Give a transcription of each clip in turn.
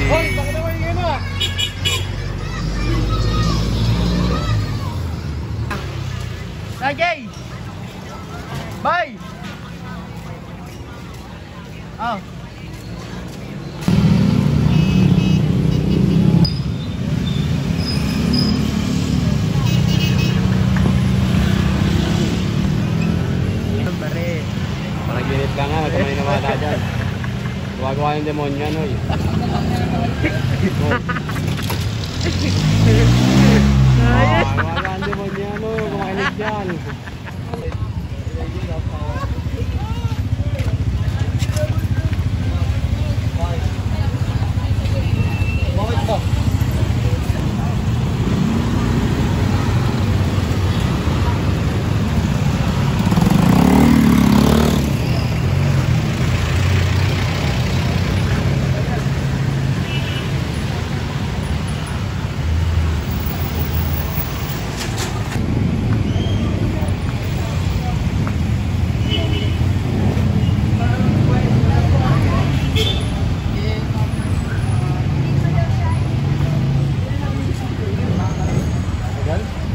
Hoy, baka naman yung ano ah. Lagay! Bye! Oh. Panaginip ka nga, kamay na wala dyan. Gumagawa yung demonyo, ano eh. Gumagawa yung demonyo, ano, kumainig dyan.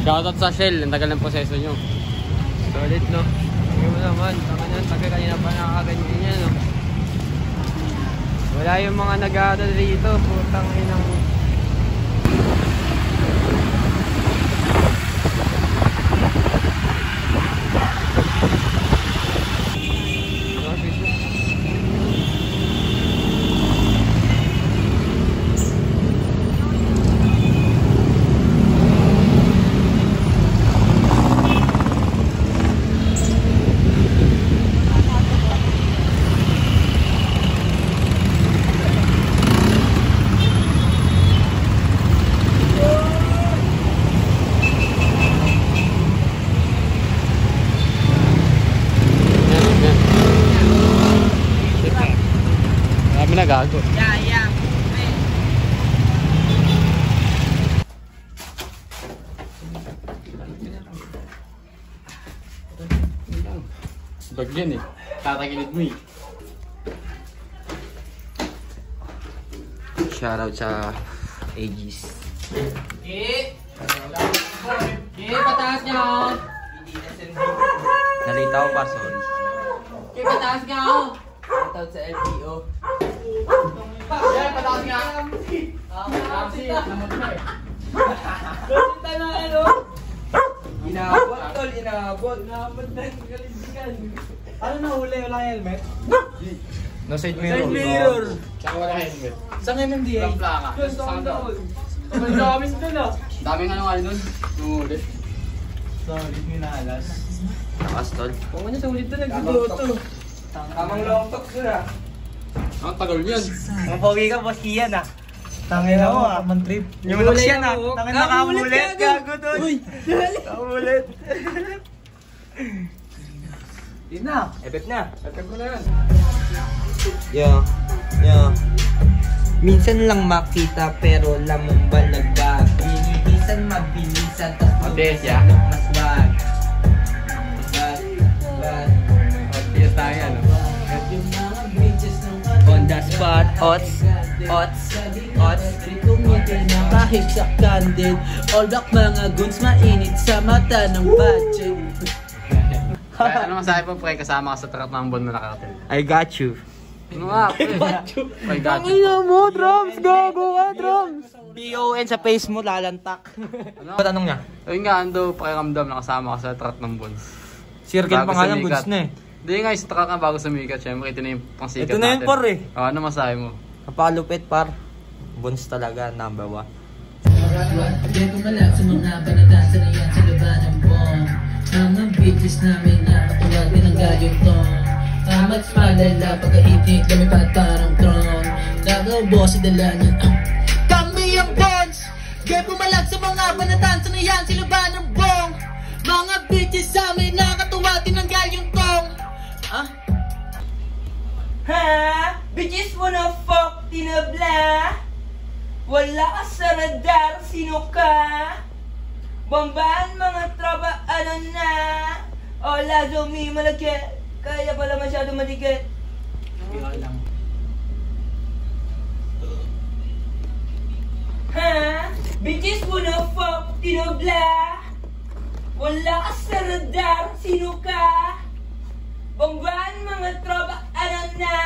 Shoutout sa Shell, ang tagal ng proseso nyo. Solid no? Hindi mo naman, tagal kanina pa nakakaganyan yan no? Wala yung mga nag-aaral dito, putang inang... Gago. Yeah. Bag yan eh. Tatagilid mo eh. Shoutout sa Aegis. Pataas niya ako. Nalita ako pa, sorry. Pataas niya ako. Shoutout sa LPO. Pataas niya. Ramsey, lamot na eh. Ganda na ano? Inaabot tol, inaabot. Inaabot na yung galindigan. Ano nahuli? Wala yung helmet? No side mirror. Side mirror. Saka wala helmet. Saan MMDA? Lang plaka. Saan doon? Ang dami doon ah. Daming ano nga doon. Nungulit. Sorry, minalas. Takas tol. Kung ano sa ulit doon, nagduduto. Tamang long talk doon ah. Ang tagal yan. Ang pogi ka, boss Kian ah. Tangin ako ah. Trip. Yung looks yan ah. Tangin na kamulit. Gago doon. Uy, kamulit. Yun na. Effect na. Effect mo na yan. Yo. Minsan lang makita pero lamang balagba. Binibisan mabilisan tas Mabilis, ya. maswag. Yes tayo yan. On the spot, ots. Kahit sa candid, all back mga guns mainit sa mata ng budget. Kaya ano masahe po pre, kasama ka sa truck ng bon na nakarating. I got you. Ano nga pre? I got you. mo, drums! Gago ka, drums! PON sa face mo, lalantak. Ano? Tanong niya? Ayun nga, ando pakiramdam na kasama ka sa truck ng bon. Circle pa nga lang, goods na eh. Hindi nga, yung truck nga bago sumikat. Siyempre, ito na yung pang sikat Ito na yun, par eh. Ano masahe mo? Kapalupit, par. Buns talaga, number 1. Di kumala sa mga banadasa na yan sa laban ng bomb. Mga bitches namin na katulad din ng gayong tong. Mas malala pagkaitik kami patarang tron. Nagawbo sa dala niyan. Kami ang bonds. Di pumalag sa mga banadasa na yan sa laban ng bomb. Mga bitches namin na katulad din ng gayong tong. Ha? Bitches wanna fuck tinabla? Wala ka sa radar, sino ka? Bombaan mga tropa, ano na? Ola, zombie, malagkit. Kaya pala masyado maligit. tinubla. Wala ka sa radar, sino ka? Bombahan mga tropa, ano na?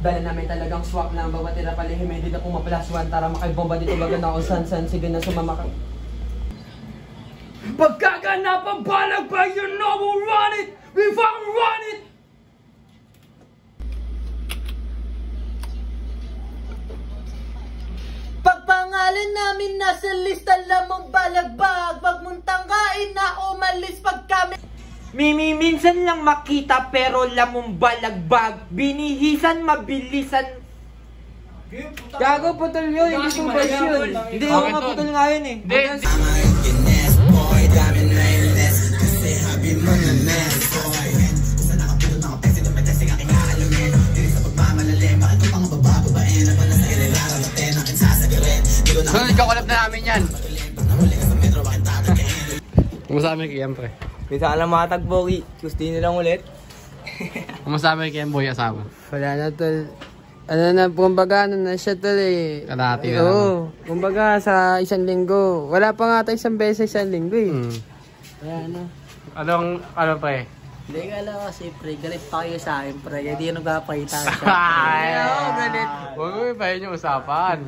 Bala na may talagang swak na ang bawat tira palihim. Hindi na pumaplaswan. Tara makibomba dito baga na kung san. Sige na sumama ka. Pagkaganapan balag pa, you know we'll run it! We fucking run it! Pagpangalan namin nasa lista lamang balagbag. Wag mong tanggain na umalis pag kami. Minsan lang makita pero lamong balagbag. Binihisan, mabilisan. Gago, putol yun. Hindi ko ba yun? Hindi ako maputol nga yun eh. Hindi. So, ikakulap na namin yan. Kumusta kami kay Emre? Minsan alam makatagpo, gusto nilang ulit. Kumusta kami kay Emboy asawa? Wala na tol. Ano na, kumbaga ano na siya tol eh. Kalahati na Oo, kumbaga sa isang linggo. Wala pa nga tayo isang beses sa isang linggo eh. Kaya ano? Ano pre? Hindi ka alam kasi pre, galit pa kayo sa akin pre. Hindi yung nagpapakita ka sa Ay, galit. Huwag mo ipahin yung usapan.